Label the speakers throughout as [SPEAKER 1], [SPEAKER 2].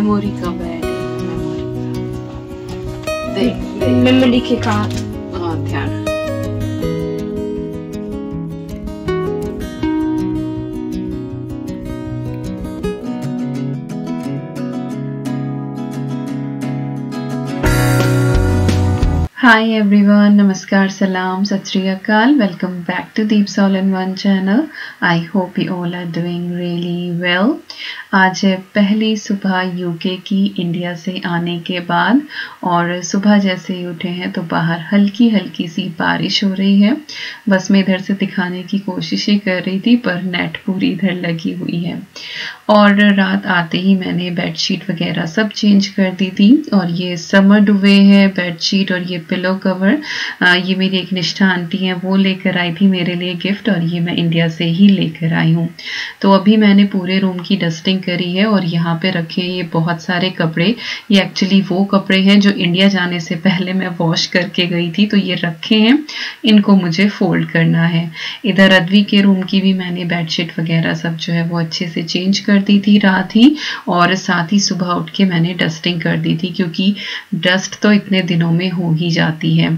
[SPEAKER 1] Memory का bag है, memory का।
[SPEAKER 2] मेमोरी के कहाँ?
[SPEAKER 1] हाँ, ध्यान। Hi everyone, Namaskar, Salam, Sat Shri Akal. Welcome back to Deeps All in One channel. I hope you all are doing really well. आज है पहली सुबह यूके की इंडिया से आने के बाद और सुबह जैसे ही उठे हैं तो बाहर हल्की हल्की सी बारिश हो रही है। बस मैं इधर से दिखाने की कोशिश ही कर रही थी पर नेट पूरी इधर लगी हुई है। और रात आते ही मैंने बेडशीट वगैरह सब चेंज कर दी थी और ये समर डुवे है बेडशीट और ये पिलो कवर ये मेरी एक निष्ठा आंटी है वो लेकर आई थी मेरे लिए गिफ्ट और ये मैं इंडिया से ही लेकर आई हूँ। तो अभी मैंने पूरे रूम की डस्टिंग करी है और यहाँ पे रखे ये बहुत सारे कपड़े। ये एक्चुअली वो कपड़े हैं जो इंडिया जाने से पहले मैं वॉश करके गई थी तो ये रखे हैं, इनको मुझे फोल्ड करना है। इधर अद्वी के रूम की भी मैंने बेडशीट वगैरह सब जो है वो अच्छे से चेंज कर दी थी रात ही और साथ ही सुबह उठ के मैंने डस्टिंग कर दी थी क्योंकि डस्ट तो इतने दिनों में हो ही जाती है।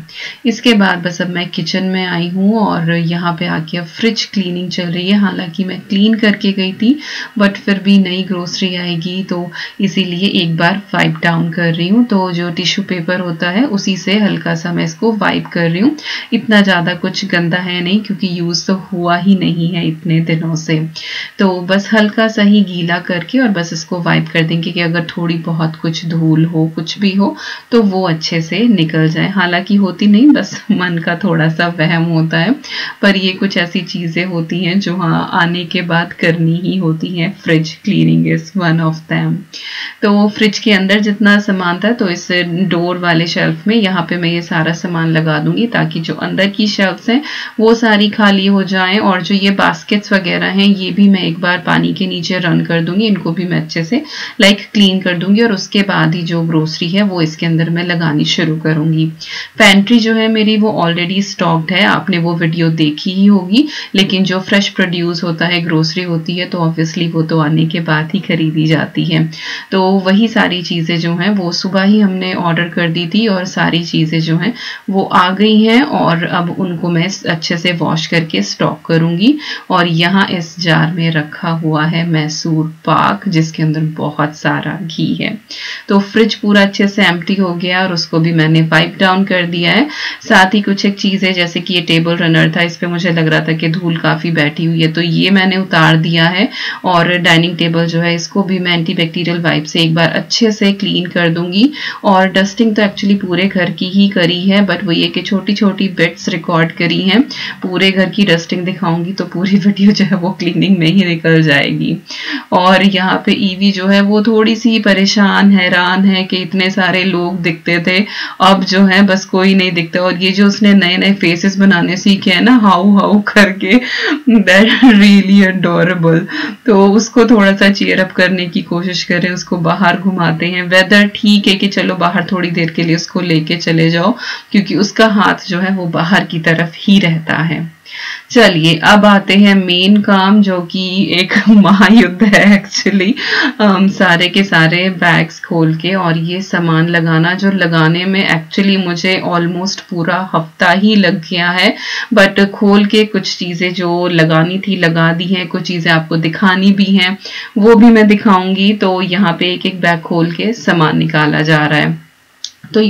[SPEAKER 1] इसके बाद बस अब मैं किचन में आई हूँ और यहाँ पे आके अब फ्रिज क्लीनिंग चल रही है। हालांकि मैं क्लीन करके गई थी बट फिर भी नई ग्रोसरी आएगी तो इसीलिए एक बार वाइप डाउन कर रही हूँ। तो जो टिश्यू पेपर होता है उसी से हल्का सा मैं इसको वाइप कर रही हूँ। इतना ज़्यादा कुछ गंदा है नहीं क्योंकि यूज़ तो हुआ ही नहीं है इतने दिनों से, तो बस हल्का सा ही गीला करके और बस इसको वाइप कर देंगे कि अगर थोड़ी बहुत कुछ धूल हो कुछ भी हो तो वो अच्छे से निकल जाए। हालांकि होती नहीं, बस मन का थोड़ा सा वहम होता है पर ये कुछ ऐसी चीज़ें होती हैं जो हाँ आने के बाद करनी ही होती हैं। Fridge cleaning is one of them. तो फ्रिज के अंदर जितना सामान था तो इस डोर वाले शेल्फ में यहाँ पे मैं ये सारा सामान लगा दूंगी ताकि जो अंदर की शेल्फ्स हैं वो सारी खाली हो जाएं और जो ये बास्केट्स वगैरह हैं ये भी मैं एक बार पानी के नीचे रन कर दूंगी। इनको भी मैं अच्छे से क्लीन कर दूंगी और उसके बाद ही जो ग्रोसरी है वो इसके अंदर मैं लगानी शुरू करूंगी। पेंट्री जो है मेरी वो ऑलरेडी स्टॉक्ड है, आपने वो वीडियो देखी ही होगी। लेकिन जो फ्रेश प्रोड्यूस होता है ग्रोसरी होती है तो ऑब्वियसली वो तो आने के बाद ही खरीदी जाती है। तो वही सारी चीज़ें जो हैं वो सुबह ही हमने ऑर्डर कर दी थी और सारी चीज़ें जो हैं वो आ गई हैं और अब उनको मैं अच्छे से वॉश करके स्टॉक करूंगी। और यहाँ इस जार में रखा हुआ है मैसूर पाक जिसके अंदर बहुत सारा घी है। तो फ्रिज पूरा अच्छे से एम्प्टी हो गया और उसको भी मैंने वाइप डाउन कर दिया है। साथ ही कुछ एक चीज़ें जैसे कि ये टेबल रनर था, इस पर मुझे लग रहा था कि धूल काफ़ी बैठी हुई है तो ये मैंने उतार दिया है। और डाइनिंग टेबल जो है इसको भी मैं एंटीबैक्टीरियल वाइप से एक बार अच्छे से क्लीन कर दूंगी। और डस्टिंग तो एक्चुअली पूरे घर की ही करी है बट वो ये कि छोटी छोटी बिट्स रिकॉर्ड करी हैं। पूरे घर की डस्टिंग दिखाऊंगी तो पूरी वीडियो जो है वो क्लीनिंग में ही निकल जाएगी। और यहाँ पे ईवी जो है वो थोड़ी सी परेशान हैरान है कि इतने सारे लोग दिखते थे अब जो है बस कोई नहीं दिखता। और ये जो उसने नए नए फेसेस बनाने सीखे हैं ना हाउ हाउ करके, दैट रियली अडोरेबल। तो उसको थोड़ा सा चीयर अप करने की कोशिश करें, उसको बाहर घुमाते हैं। वेदर ठीक है कि चलो बाहर थोड़ी देर के लिए उसको लेके चले जाओ क्योंकि उसका हाथ जो है वो बाहर की तरफ ही रहता है। चलिए अब आते हैं मेन काम जो कि एक महायुद्ध है एक्चुअली। सारे के सारे बैग्स खोल के और ये सामान लगाना जो लगाने में एक्चुअली मुझे ऑलमोस्ट पूरा हफ्ता ही लग गया है। बट खोल के कुछ चीज़ें जो लगानी थी लगा दी हैं, कुछ चीज़ें आपको दिखानी भी हैं वो भी मैं दिखाऊंगी। तो यहाँ पे एक एक बैग खोल के सामान निकाला जा रहा है। तो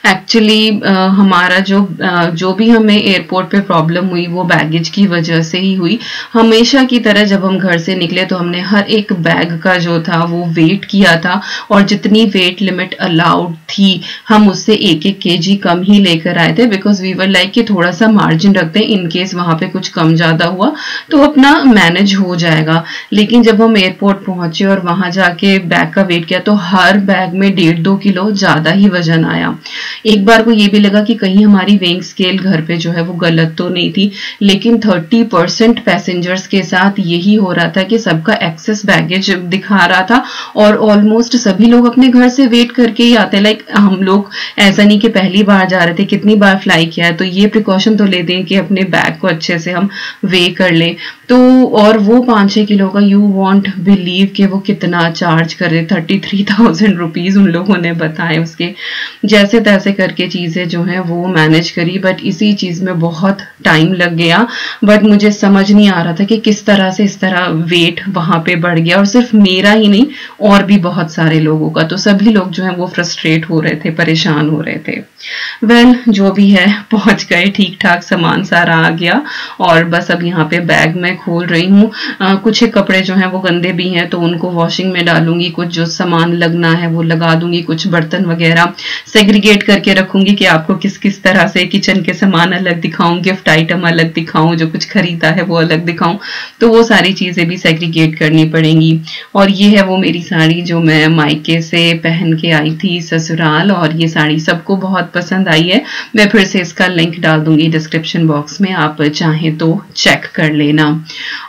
[SPEAKER 1] एक्चुअली हमारा जो भी हमें एयरपोर्ट पे प्रॉब्लम हुई वो बैगेज की वजह से ही हुई। हमेशा की तरह जब हम घर से निकले तो हमने हर एक बैग का जो था वो वेट किया था और जितनी वेट लिमिट अलाउड थी हम उससे एक एक केजी कम ही लेकर आए थे बिकॉज वी वर लाइक कि थोड़ा सा मार्जिन रखते हैं इन केस वहां पे कुछ कम ज़्यादा हुआ तो अपना मैनेज हो जाएगा। लेकिन जब हम एयरपोर्ट पहुंचे और वहां जाके बैग का वेट किया तो हर बैग में 1.5-2 किलो ज़्यादा ही वजन वजन आया। एक बार को ये भी लगा कि कहीं हमारी वेइंग स्केल घर पे जो है वो गलत तो नहीं थी, लेकिन 30% पैसेंजर्स के साथ यही हो रहा था कि सबका एक्सेस बैगेज दिखा रहा था और ऑलमोस्ट सभी लोग अपने घर से वेट करके ही आते। लाइक हम लोग ऐसा नहीं कि पहली बार जा रहे थे, कितनी बार फ्लाई किया है, तो ये प्रिकॉशन तो लेते हैं कि अपने बैग को अच्छे से हम वे कर ले। तो और वो 5-6 किलो का, यू वॉन्ट बिलीव कि वो कितना चार्ज कर रहे, 33,000 रुपीज उन लोगों ने बताए। उसके जैसे तैसे करके चीजें जो है वो मैनेज करी, बट इसी चीज में बहुत टाइम लग गया। बट मुझे समझ नहीं आ रहा था कि किस तरह से इस तरह वेट वहां पे बढ़ गया, और सिर्फ मेरा ही नहीं और भी बहुत सारे लोगों का। तो सभी लोग जो है वो फ्रस्ट्रेट हो रहे थे, परेशान हो रहे थे। वेल जो भी है, पहुंच गए, ठीक ठाक सामान सारा आ गया, और बस अब यहाँ पे बैग मैं खोल रही हूँ। कुछ कपड़े जो हैं वो गंदे भी हैं तो उनको वॉशिंग में डालूंगी, कुछ जो सामान लगना है वो लगा दूंगी, कुछ बर्तन वगैरह सेग्रीगेट करके रखूंगी कि आपको किस किस तरह से किचन के सामान अलग दिखाऊं, गिफ्ट आइटम अलग दिखाऊं, जो कुछ खरीदा है वो अलग दिखाऊं। तो वो सारी चीजें भी सेग्रीगेट करनी पड़ेंगी। और ये है वो मेरी साड़ी जो मैं मायके से पहन के आई थी ससुराल, और ये साड़ी सबको बहुत पसंद आई है। मैं फिर से इसका लिंक डाल दूंगी डिस्क्रिप्शन बॉक्स में, आप चाहें तो चेक कर लेना।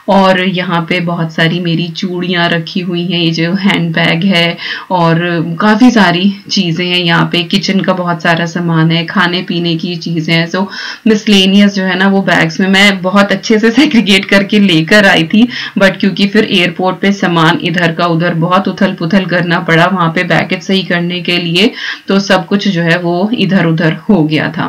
[SPEAKER 1] और यहाँ पे बहुत सारी मेरी चूड़ियाँ रखी हुई हैं, ये जो हैंड बैग है, और काफ़ी सारी चीज़ें हैं यहाँ पे। किचन का बहुत सारा सामान है, खाने पीने की चीज़ें हैं। सो मिसलेनियस जो है ना वो बैग्स में मैं बहुत अच्छे से सेग्रीगेट करके लेकर आई थी, बट क्योंकि फिर एयरपोर्ट पे सामान इधर का उधर बहुत उथल पुथल करना पड़ा वहाँ पे बैगेज सही करने के लिए, तो सब कुछ जो है वो इधर उधर हो गया था।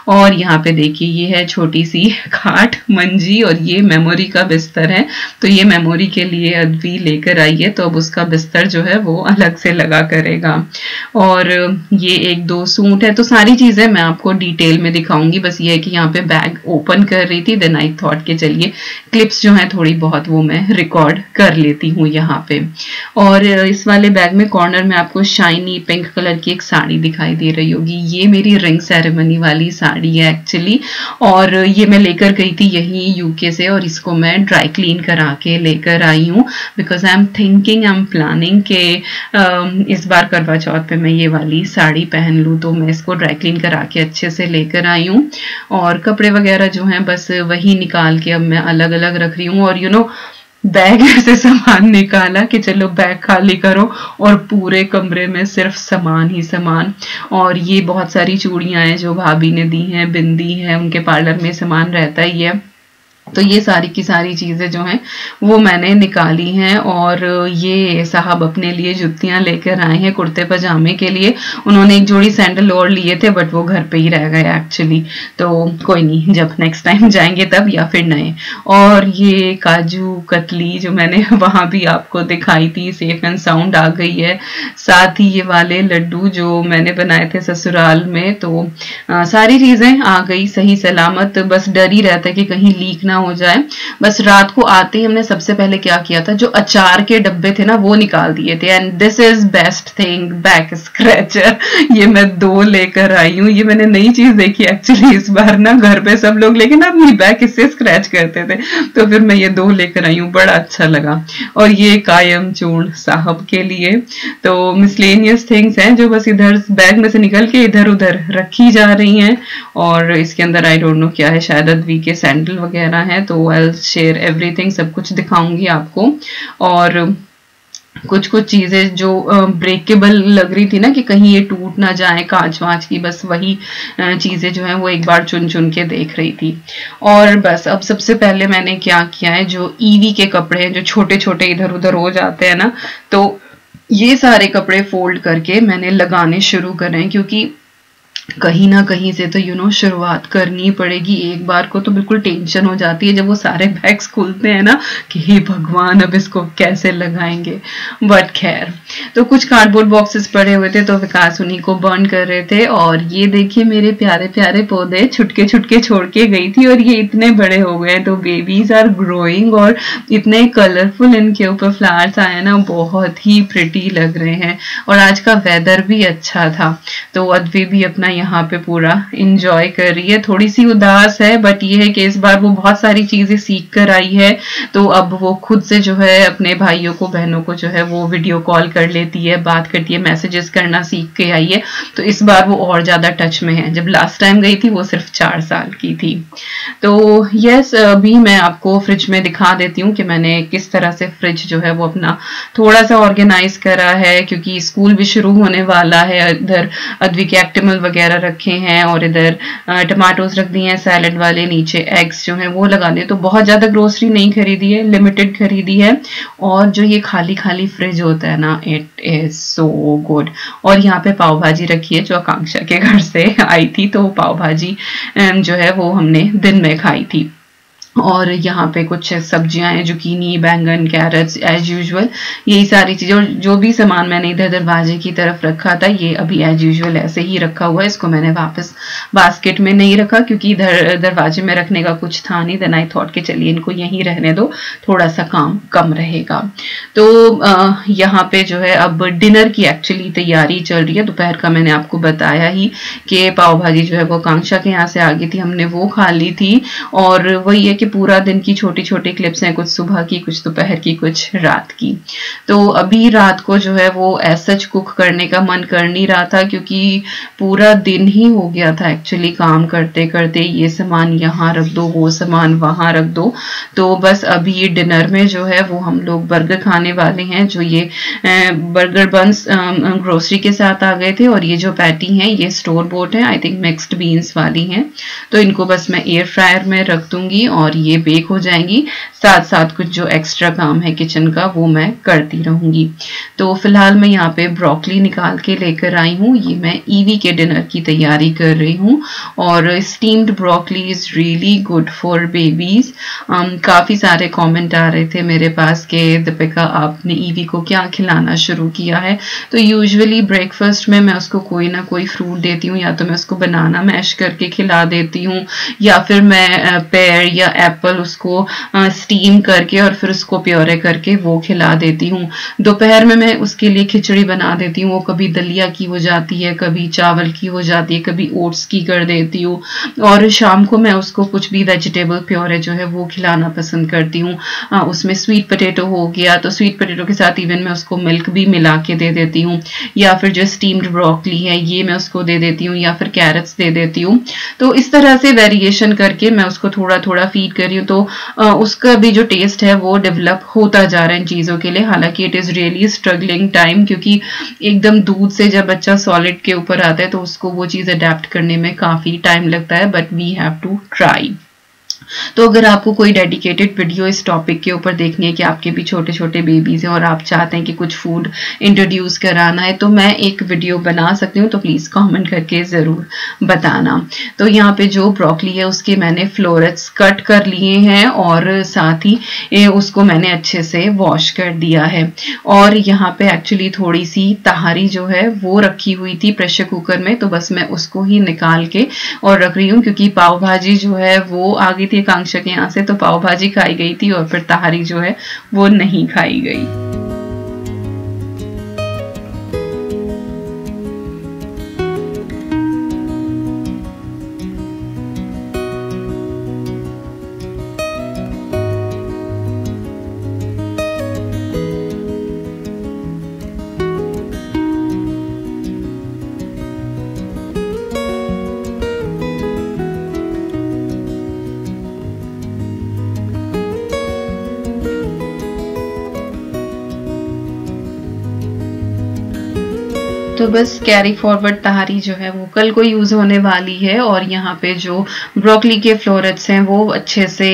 [SPEAKER 1] और यहाँ पे देखिए ये है छोटी सी खाट मंजी, और ये मेमोरी का बिस्तर है। तो ये मेमोरी के लिए अद्वी लेकर आई है, तो अब उसका बिस्तर जो है वो अलग से लगा करेगा। और ये 1-2 सूट है, तो सारी चीजें मैं आपको डिटेल में दिखाऊंगी। बस ये है कि यहाँ पे बैग ओपन कर रही थी, देन आई थॉट के चलिए क्लिप्स जो है थोड़ी बहुत वो मैं रिकॉर्ड कर लेती हूँ यहाँ पे। और इस वाले बैग में कॉर्नर में आपको शाइनी पिंक कलर की एक साड़ी दिखाई दे रही होगी, ये मेरी रिंग सेरेमनी वाली साड़ी है एक्चुअली, और ये मैं लेकर गई थी यहीं यूके से, और इसको मैं ड्राई क्लीन करा के लेकर आई हूँ, बिकॉज आई एम प्लानिंग के इस बार करवा चौथ पे मैं ये वाली साड़ी पहन लूँ, तो मैं इसको ड्राई क्लीन करा के अच्छे से लेकर आई हूँ। और कपड़े वगैरह जो हैं बस वही निकाल के अब मैं अलग अलग रख रही हूँ। और बैग से सामान निकाला कि चलो बैग खाली करो, और पूरे कमरे में सिर्फ सामान ही सामान। और ये बहुत सारी चूड़ियां हैं जो भाभी ने दी हैं, बिंदी है, उनके पार्लर में सामान रहता ही है। तो ये सारी की सारी चीज़ें जो हैं वो मैंने निकाली हैं। और ये साहब अपने लिए जुतियां लेकर आए हैं कुर्ते पजामे के लिए। उन्होंने एक जोड़ी सैंडल और लिए थे, बट वो घर पे ही रह गए एक्चुअली, तो कोई नहीं, जब नेक्स्ट टाइम जाएंगे तब, या फिर नए। और ये काजू कतली जो मैंने वहाँ भी आपको दिखाई थी, सेफ एंड साउंड आ गई है। साथ ही ये वाले लड्डू जो मैंने बनाए थे ससुराल में, तो सारी चीज़ें आ गई सही सलामत। बस डर ही रहता है कि कहीं लीक ना हो जाए। बस रात को आते ही हमने सबसे पहले क्या किया था, जो अचार के डब्बे थे ना वो निकाल दिए थे। And this is best thing, back scratcher. ये मैं 2 लेकर आई हूँ। ये मैंने नई चीज देखी एक्चुअली इस बार ना, घर पे सब लोग लेकिन अपनी बैक इससे स्क्रैच करते थे, तो फिर मैं ये 2 लेकर आई हूँ, बड़ा अच्छा लगा। और ये कायम चूर्ण साहब के लिए। तो मिसलेनियस थिंग्स हैं जो बस इधर बैग में से निकल के इधर उधर रखी जा रही हैं। और इसके अंदर आई डोंट नो क्या है, शायद अद्वी के सैंडल वगैरह है, तो आई विल शेयर एवरीथिंग, सब कुछ दिखाऊंगी आपको। और कुछ कुछ चीजें जो ब्रेकेबल लग रही थी ना कि कहीं ये टूट ना जाए कांच वांच की, बस वही चीजें जो है वो एक बार चुन चुन के देख रही थी। और बस अब सबसे पहले मैंने क्या किया है, जो ईवी के कपड़े हैं जो छोटे छोटे इधर उधर हो जाते हैं ना, तो ये सारे कपड़े फोल्ड करके मैंने लगाने शुरू करे हैं, क्योंकि कहीं ना कहीं से तो शुरुआत करनी पड़ेगी। एक बार को तो बिल्कुल टेंशन हो जाती है जब वो सारे बैग्स खुलते हैं ना कि हे भगवान अब इसको कैसे लगाएंगे। बट खैर, तो कुछ कार्डबोर्ड बॉक्सेस पड़े हुए थे तो विकास उन्हीं को बर्न कर रहे थे। और ये देखिए मेरे प्यारे प्यारे पौधे छुटके छुटके छोड़ के गई थी और ये इतने बड़े हो गए, तो बेबीज आर ग्रोइंग और इतने कलरफुल इनके ऊपर फ्लावर्स आए ना, बहुत ही प्रिटी लग रहे हैं। और आज का वेदर भी अच्छा था, तो अद्वी भी अपना यहाँ पे पूरा इंजॉय कर रही है। थोड़ी सी उदास है, बट ये है कि इस बार वो बहुत सारी चीजें सीख कर आई है, तो अब वो खुद से जो है अपने भाइयों को, बहनों को जो है वो वीडियो कॉल कर लेती है, बात करती है, मैसेजेस करना सीख के आई है। तो इस बार वो और ज्यादा टच में है। जब लास्ट टाइम गई थी वो सिर्फ 4 साल की थी। तो यस, अभी मैं आपको फ्रिज में दिखा देती हूँ कि मैंने किस तरह से फ्रिज जो है वो अपना थोड़ा सा ऑर्गेनाइज करा है, क्योंकि स्कूल भी शुरू होने वाला है। इधर अद्वी के एक्टिमल वगैरह रखे हैं और इधर टमाटोज रख दिए हैं सैलेड वाले, नीचे एग्स जो हैं वो लगा दिए। तो बहुत ज्यादा ग्रोसरी नहीं खरीदी है, लिमिटेड खरीदी है। और जो ये खाली खाली फ्रिज होता है ना, इट इज सो गुड। और यहाँ पे पाव भाजी रखी है जो आकांक्षा के घर से आई थी, तो पाव भाजी जो है वो हमने दिन में खाई थी। और यहाँ पे कुछ सब्जियां हैं, जुकीनी, बैंगन, कैरेट्स, एज यूजुअल यही सारी चीजें। और जो भी सामान मैंने इधर दरवाजे की तरफ रखा था, ये अभी एज यूजुअल ऐसे ही रखा हुआ है। इसको मैंने वापस बास्केट में नहीं रखा, क्योंकि इधर दरवाजे में रखने का कुछ था नहीं। देन आई थॉट कि चलिए इनको यहीं रहने दो, थोड़ा सा काम कम रहेगा। तो यहाँ पे जो है अब डिनर की एक्चुअली तैयारी चल रही है। दोपहर का मैंने आपको बताया ही कि पाव भाजी जो है वो आकांक्षा के यहाँ से आ गई थी, हमने वो खा ली थी। और वही है कि पूरा दिन की छोटी छोटी क्लिप्स हैं, कुछ सुबह की, कुछ दोपहर की, कुछ रात की। तो अभी रात को जो है वो ऐसा कुक करने का मन कर नहीं रहा था, क्योंकि पूरा दिन ही हो गया था एक्चुअली काम करते करते। ये सामान यहाँ रख दो, वो सामान वहां रख दो। तो बस अभी डिनर में जो है वो हम लोग बर्गर खाने वाले हैं। जो ये बर्गर बंस ग्रोसरी के साथ आ गए थे, और ये जो पैटी हैं ये स्टोर बोट है, आई थिंक मिक्स्ड बीन्स वाली हैं। तो इनको बस मैं एयर फ्रायर में रख दूंगी और ये बेक हो जाएंगी। साथ साथ कुछ जो एक्स्ट्रा काम है किचन का वो मैं करती रहूंगी। तो फिलहाल मैं यहाँ पे ब्रोकली निकाल के लेकर आई हूँ। ये मैं ईवी के डिनर की तैयारी कर रही हूँ। और steamed broccoli is really good for babies. काफी सारे कमेंट आ रहे थे मेरे पास कि दीपिका आपने ईवी को क्या खिलाना शुरू किया है। तो यूजुअली ब्रेकफास्ट में मैं उसको कोई ना कोई फ्रूट देती हूँ, या तो मैं उसको बनाना मैश करके खिला देती हूँ, या फिर मैं पेयर या एप्पल उसको स्टीम करके और फिर उसको प्योरे करके वो खिला देती हूँ। दोपहर में मैं उसके लिए खिचड़ी बना देती हूँ। वो कभी दलिया की हो जाती है, कभी चावल की हो जाती है, कभी ओट्स की कर देती हूँ। और शाम को मैं उसको कुछ भी वेजिटेबल प्योरे जो है वो खिलाना पसंद करती हूँ। उसमें स्वीट पोटैटो हो गया, तो स्वीट पोटैटो के साथ इवन मैं उसको मिल्क भी मिला के दे देती हूँ, या फिर जो स्टीम्ड ब्रोकली है ये मैं उसको दे देती हूँ, या फिर कैरेट्स दे देती हूँ। तो इस तरह से वेरिएशन करके मैं उसको थोड़ा थोड़ा फीड कर रही हूँ। तो उसका भी जो टेस्ट है वो डेवलप होता जा रहा है इन चीज़ों के लिए। हालांकि it is really struggling time, क्योंकि एकदम दूध से जब बच्चा सॉलिड के ऊपर आता है तो उसको वो चीज़ अडेप्ट करने में काफ़ी टाइम लगता है, but we have to try. तो अगर आपको कोई डेडिकेटेड वीडियो इस टॉपिक के ऊपर देखनी है कि आपके भी छोटे छोटे बेबीज हैं और आप चाहते हैं कि कुछ फूड इंट्रोड्यूस कराना है, तो मैं एक वीडियो बना सकती हूँ। तो प्लीज़ कमेंट करके ज़रूर बताना। तो यहाँ पे जो ब्रोकली है उसके मैंने फ्लोरेट्स कट कर लिए हैं, और साथ ही उसको मैंने अच्छे से वॉश कर दिया है। और यहाँ पे एक्चुअली थोड़ी सी तहारी जो है वो रखी हुई थी प्रेशर कुकर में, तो बस मैं उसको ही निकाल के और रख रही हूँ, क्योंकि पाव भाजी जो है वो आ गई थी आकांक्षा के यहाँ से, तो पाव भाजी खाई गई थी और फिर तहारी जो है वो नहीं खाई गई। तो बस कैरी फॉरवर्ड तहारी जो है वो कल को यूज होने वाली है। और यहाँ पे जो ब्रोकली के फ्लोरेट्स हैं वो अच्छे से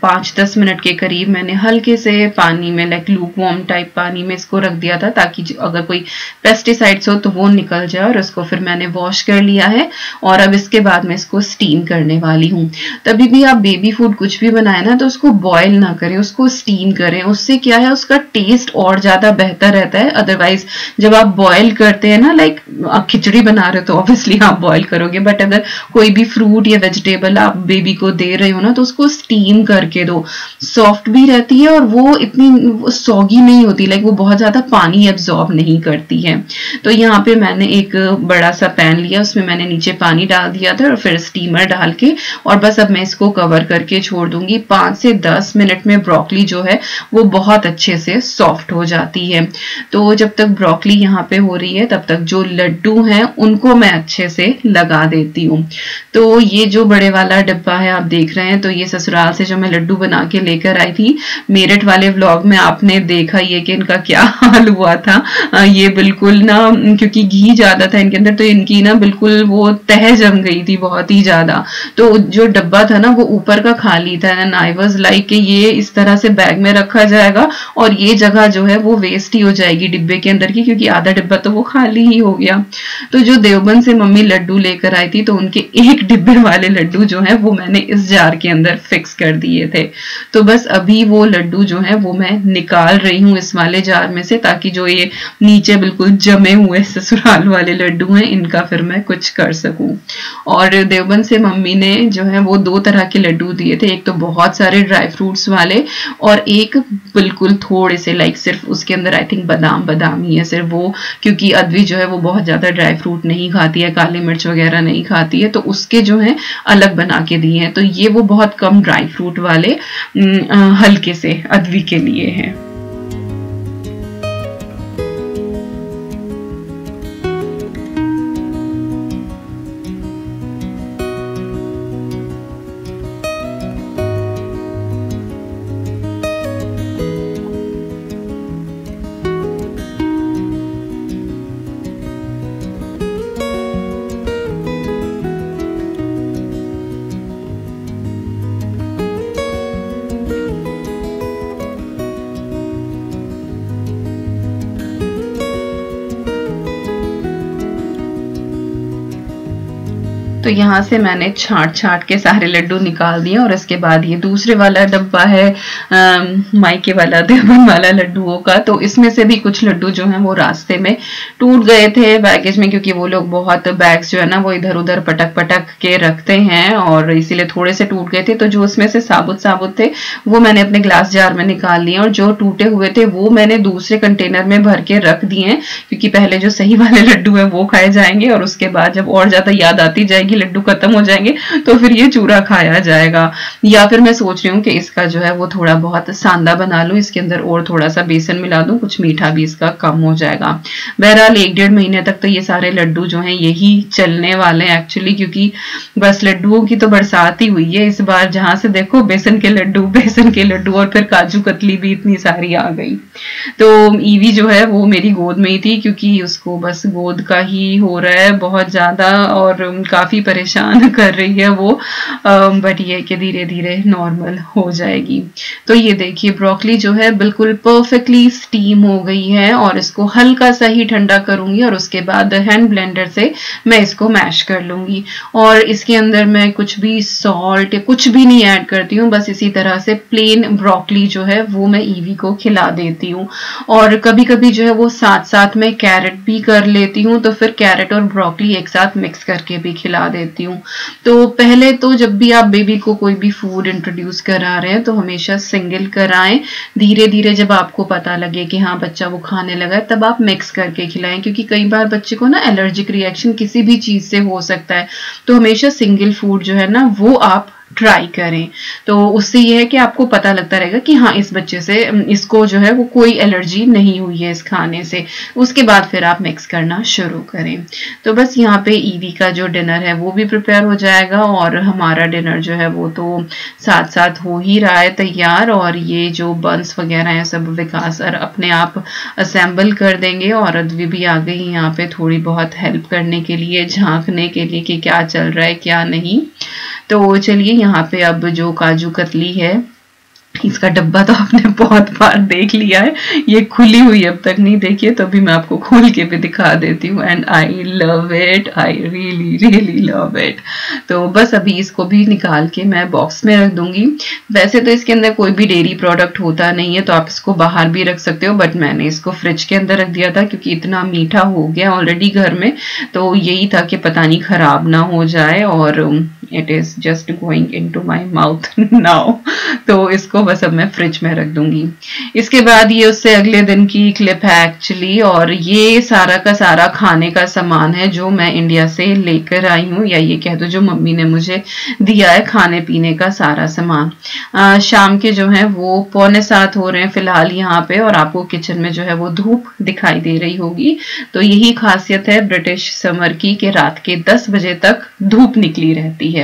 [SPEAKER 1] 5-10 मिनट के करीब मैंने हल्के से पानी में, लाइक लूक वार्म टाइप पानी में इसको रख दिया था, ताकि अगर कोई पेस्टिसाइड्स हो तो वो निकल जाए। और उसको फिर मैंने वॉश कर लिया है, और अब इसके बाद मैं इसको स्टीम करने वाली हूँ। तभी भी आप बेबी फूड कुछ भी बनाए ना तो उसको बॉयल ना करें, उसको स्टीम करें। उससे क्या है, उसका टेस्ट और ज्यादा बेहतर रहता है। अदरवाइज जब आप बॉयल करते हैं ना लाइक खिचड़ी बना रहे हो तो ऑब्वियसली आप बॉईल करोगे, बट अगर कोई भी फ्रूट या वेजिटेबल आप बेबी को दे रहे हो ना तो उसको स्टीम करके दो, सॉफ्ट भी रहती है और वो इतनी सॉगी नहीं होती, लाइक वो बहुत ज्यादा पानी एब्जॉर्ब नहीं करती है। तो यहाँ पे मैंने एक बड़ा सा पैन लिया, उसमें मैंने नीचे पानी डाल दिया था और फिर स्टीमर डाल के, और बस अब मैं इसको कवर करके छोड़ दूंगी। 5 से 10 मिनट में ब्रोकली जो है वो बहुत अच्छे से सॉफ्ट हो जाती है। तो जब तक ब्रोकली यहाँ पे हो रही है तब तक जो लड्डू हैं उनको मैं अच्छे से लगा देती हूँ। तो ये जो बड़े वाला डिब्बा है आप देख रहे हैं, तो ये ससुराल से जो मैं लड्डू बना के लेकर आई थी, मेरठ वाले व्लॉग में आपने देखा ये कि इनका क्या हाल हुआ था। ये बिल्कुल ना, क्योंकि घी ज्यादा था इनके अंदर तो इनकी ना बिल्कुल वो तह जम गई थी बहुत ही ज्यादा। तो जो डब्बा था ना वो ऊपर का खाली था एंड आई वाज लाइक कि ये इस तरह से बैग में रखा जाएगा और ये जगह जो है वो वेस्ट ही हो जाएगी डिब्बे के अंदर की, क्योंकि आधा डिब्बा तो वो खाली ही हो गया। तो जो देवबंद से मम्मी लड्डू लेकर आई थी तो उनके एक डिब्बे वाले लड्डू जो है वो मैंने इस जार के अंदर फिक्स कर दिए थे। तो बस अभी वो लड्डू जो है वो मैं निकाल रही हूँ इस वाले जार में से, ताकि जो ये नीचे बिल्कुल जमे हुए ससुराल वाले लड्डू हैं इनका फिर मैं कुछ कर सकूं। और देवबंद से मम्मी ने जो है वो 2 तरह के लड्डू दिए थे, एक तो बहुत सारे ड्राई फ्रूट्स वाले और एक बिल्कुल थोड़े से लाइक सिर्फ उसके अंदर आई थिंक बादाम बादाम ही है सिर्फ वो, क्योंकि अद्वी जो है वो बहुत ज्यादा ड्राई फ्रूट नहीं खाती है, काली मिर्च वगैरह नहीं खाती है, तो उसके जो है अलग बना के दिए हैं। तो ये वो बहुत कम ड्राई फ्रूट वाले हल्के से अद्वी के लिए हैं। तो यहाँ से मैंने छांट छांट के सारे लड्डू निकाल दिए और इसके बाद ये दूसरे वाला डब्बा है मायके वाला देवबंद वाला लड्डुओं का। तो इसमें से भी कुछ लड्डू जो हैं वो रास्ते में टूट गए थे बैगेज में, क्योंकि वो लोग बहुत बैग्स जो है ना वो इधर उधर पटक पटक के रखते हैं और इसीलिए थोड़े से टूट गए थे। तो जो उसमें से साबुत साबुत थे वो मैंने अपने ग्लास जार में निकाल लिए और जो टूटे हुए थे वो मैंने दूसरे कंटेनर में भर के रख दिए, क्योंकि पहले जो सही वाले लड्डू है वो खाए जाएंगे और उसके बाद जब और ज्यादा याद आती जाएगी लड्डू खत्म हो जाएंगे तो फिर ये चूरा खाया जाएगा। या फिर मैं सोच रही हूँ कि इसका जो है वो थोड़ा बहुत सांदा बना लूं, इसके अंदर और थोड़ा सा बेसन मिला दूं, कुछ मीठा भी इसका कम हो जाएगा। बहरहाल 1-1.5 महीने तक तो ये सारे लड्डू जो हैं यही चलने वाले हैं एक्चुअली, क्योंकि बस लड्डुओं की तो बरसात ही हुई है इस बार, जहां से देखो बेसन के लड्डू और फिर काजू कतली भी इतनी सारी आ गई। तो ईवी जो है वो मेरी गोद में ही थी, क्योंकि उसको बस गोद का ही हो रहा है बहुत ज्यादा और काफी परेशान कर रही है वो, बट ये कि धीरे धीरे नॉर्मल हो जाएगी। तो ये देखिए ब्रोकली जो है बिल्कुल परफेक्टली स्टीम हो गई है और इसको हल्का सा ही ठंडा करूंगी और उसके बाद हैंड ब्लेंडर से मैं इसको मैश कर लूंगी। और इसके अंदर मैं कुछ भी सॉल्ट या कुछ भी नहीं ऐड करती हूँ, बस इसी तरह से प्लेन ब्रोकली जो है वो मैं ईवी को खिला देती हूँ। और कभी कभी जो है वो साथ साथ में कैरेट भी कर लेती हूँ, तो फिर कैरेट और ब्रोकली एक साथ मिक्स करके भी खिला देती हूँ। तो पहले तो जब भी आप बेबी को कोई भी फूड इंट्रोड्यूस करा रहे हैं तो हमेशा सिंगल कराएं, धीरे धीरे जब आपको पता लगे कि हाँ बच्चा वो खाने लगा है तब आप मिक्स करके खिलाएं, क्योंकि कई बार बच्चे को ना एलर्जिक रिएक्शन किसी भी चीज से हो सकता है। तो हमेशा सिंगल फूड जो है ना वो आप ट्राई करें, तो उससे यह है कि आपको पता लगता रहेगा कि हाँ इस बच्चे से इसको जो है वो कोई एलर्जी नहीं हुई है इस खाने से। उसके बाद फिर आप मिक्स करना शुरू करें। तो बस यहाँ पे ईवी का जो डिनर है वो भी प्रिपेयर हो जाएगा और हमारा डिनर जो है वो तो साथ साथ हो ही रहा है तैयार। और ये जो बंस वगैरह है सब विकास और अपने आप असेंबल कर देंगे और अद्वी भी आ गई यहाँ पे थोड़ी बहुत हेल्प करने के लिए, झांकने के लिए कि क्या चल रहा है क्या नहीं। तो चलिए यहाँ पे अब जो काजू कतली है इसका डब्बा तो आपने बहुत बार देख लिया है, ये खुली हुई अब तक नहीं देखी है, तो अभी मैं आपको खोल के भी दिखा देती हूँ। And I love it, I really really love it. तो बस अभी इसको भी निकाल के मैं बॉक्स में रख दूंगी। वैसे तो इसके अंदर कोई भी डेयरी प्रोडक्ट होता नहीं है, तो आप इसको बाहर भी रख सकते हो, बट मैंने इसको फ्रिज के अंदर रख दिया था क्योंकि इतना मीठा हो गया ऑलरेडी घर में, तो यही था कि पता नहीं खराब ना हो जाए। और it is just going into my mouth now, तो इसको बस अब मैं फ्रिज में रख दूंगी। इसके बाद ये उससे अगले दिन की क्लिप है एक्चुअली, और ये सारा का सारा खाने का सामान है जो मैं इंडिया से लेकर आई हूँ, या ये कह दो जो मम्मी ने मुझे दिया है, खाने पीने का सारा सामान। शाम के जो है वो 6:45 हो रहे हैं फिलहाल यहाँ पे, और आपको किचन में जो है वो धूप दिखाई दे रही होगी। तो यही खासियत है ब्रिटिश समर की कि रात के 10 बजे तक धूप निकली रहती है।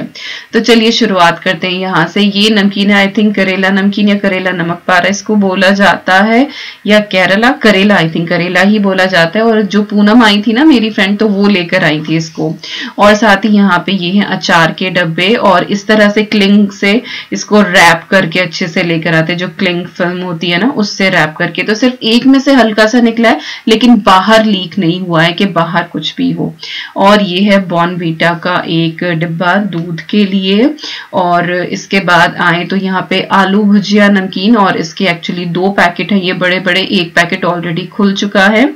[SPEAKER 1] तो चलिए शुरुआत करते हैं यहाँ से। ये नमकीन है, आई थिंक करेला नमकीन या करेला नमक पारा इसको बोला जाता है, या केरला करेला, आई थिंक करेला ही बोला जाता है। और जो पूनम आई थी ना मेरी फ्रेंड, तो वो लेकर आई थी इसको। और साथ ही यहाँ पे ये है अचार के डब्बे, और इस तरह से क्लिंग से इसको रैप करके अच्छे से लेकर आते, जो क्लिंग फिल्म होती है ना उससे रैप करके। तो सिर्फ एक में से हल्का सा निकला है, लेकिन बाहर लीक नहीं हुआ है कि बाहर कुछ भी हो। और ये है बॉर्नवीटा का एक डिब्बा दूध के लिए। और इसके बाद आए तो यहाँ पे आलू भुजिया नमकीन, और इसके एक्चुअली 2 पैकेट हैं, ये बड़े बड़े, एक पैकेट ऑलरेडी खुल चुका है।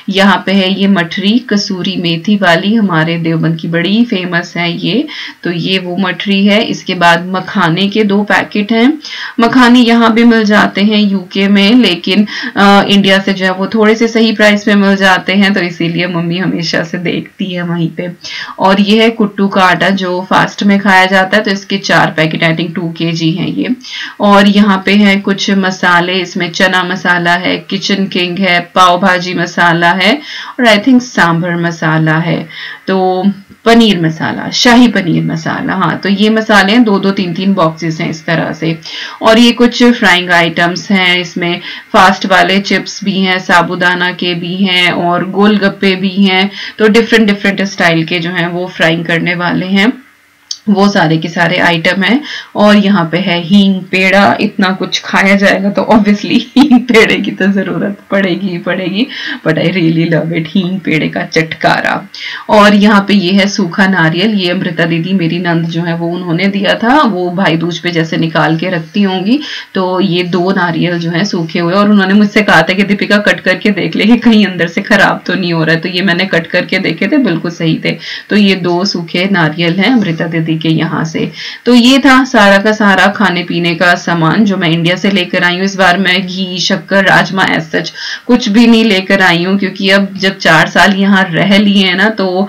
[SPEAKER 1] यहाँ पे है ये मठरी कसूरी मेथी वाली, हमारे देवबंद की बड़ी फेमस है ये, तो ये वो मठरी है। इसके बाद मखाने के 2 पैकेट हैं। मखाने यहाँ भी मिल जाते हैं यूके में, लेकिन इंडिया से जो है वो थोड़े से सही प्राइस पे मिल जाते हैं, तो इसीलिए मम्मी हमेशा से देखती है वहीं पे। और ये है कुट्टू का आटा जो फास्ट में खाया जाता है, तो इसके 4 पैकेट, आई थिंक 2 kg हैं ये। और यहाँ पे है कुछ मसाले, इसमें चना मसाला है, किचन किंग है, पाव भाजी मसाला है, और आई थिंक सांभर मसाला है, तो पनीर मसाला, शाही पनीर मसाला, हाँ। तो ये मसाले हैं, 2-2, 3-3 बॉक्सेस हैं इस तरह से। और ये कुछ फ्राइंग आइटम्स हैं, इसमें फास्ट वाले चिप्स भी हैं, साबूदाना के भी हैं, और गोलगप्पे भी हैं। तो डिफरेंट डिफरेंट स्टाइल के जो हैं वो फ्राइंग करने वाले हैं, वो सारे के सारे आइटम हैं। और यहाँ पे है हींग पेड़ा, इतना कुछ खाया जाएगा तो ऑब्वियसली हींग पेड़े की तो जरूरत पड़ेगी ही पड़ेगी, but I really love it, हींग पेड़े का चटकारा। और यहाँ पे ये है सूखा नारियल, ये अमृता दीदी मेरी नंद जो है वो उन्होंने दिया था, वो भाई दूज पे जैसे निकाल के रखती होंगी। तो ये 2 नारियल जो है सूखे हुए, और उन्होंने मुझसे कहा था कि दीपिका कट करके देख ले कि कहीं अंदर से खराब तो नहीं हो रहा है, तो ये मैंने कट करके देखे थे, बिल्कुल सही थे। तो ये 2 सूखे नारियल हैं अमृता दीदी के यहाँ से। तो ये था सारा का सारा खाने पीने का सामान जो मैं इंडिया से लेकर आई हूँ। इस बार मैं घी, शक्कर, राजमा एज सच कुछ भी नहीं लेकर आई हूँ, क्योंकि अब जब 4 साल यहाँ रह लिए हैं ना, तो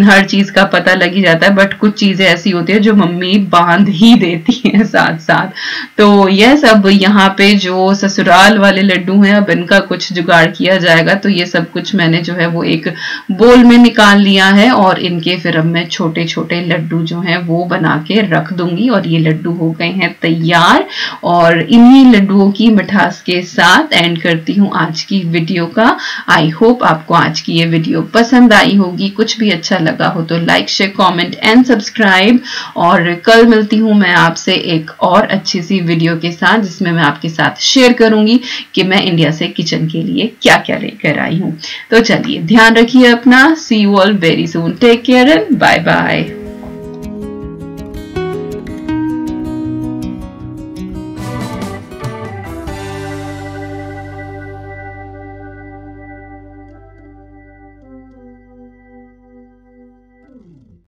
[SPEAKER 1] हर चीज का पता लग ही जाता है। बट कुछ चीजें ऐसी होती है जो मम्मी बांध ही देती हैं साथ साथ। तो यस, अब यहाँ पे जो ससुराल वाले लड्डू हैं, अब इनका कुछ जुगाड़ किया जाएगा। तो ये सब कुछ मैंने जो है वो एक बोल में निकाल लिया है, और इनके फिर अब मैं छोटे छोटे लड्डू जो हैं वो बना के रख दूंगी। और ये लड्डू हो गए हैं तैयार, और इन्हीं लड्डुओं की मिठास के साथ एंड करती हूँ आज की वीडियो का। आई होप आपको आज की ये वीडियो पसंद आई होगी। कुछ भी अच्छा लगा हो तो like, share, comment and subscribe. और कल मिलती हूँ मैं आपसे एक और अच्छी सी वीडियो के साथ, जिसमें मैं आपके साथ शेयर करूंगी कि मैं इंडिया से किचन के लिए क्या क्या लेकर आई हूँ। तो चलिए, ध्यान रखिए अपना। See you all very soon, take care and bye bye.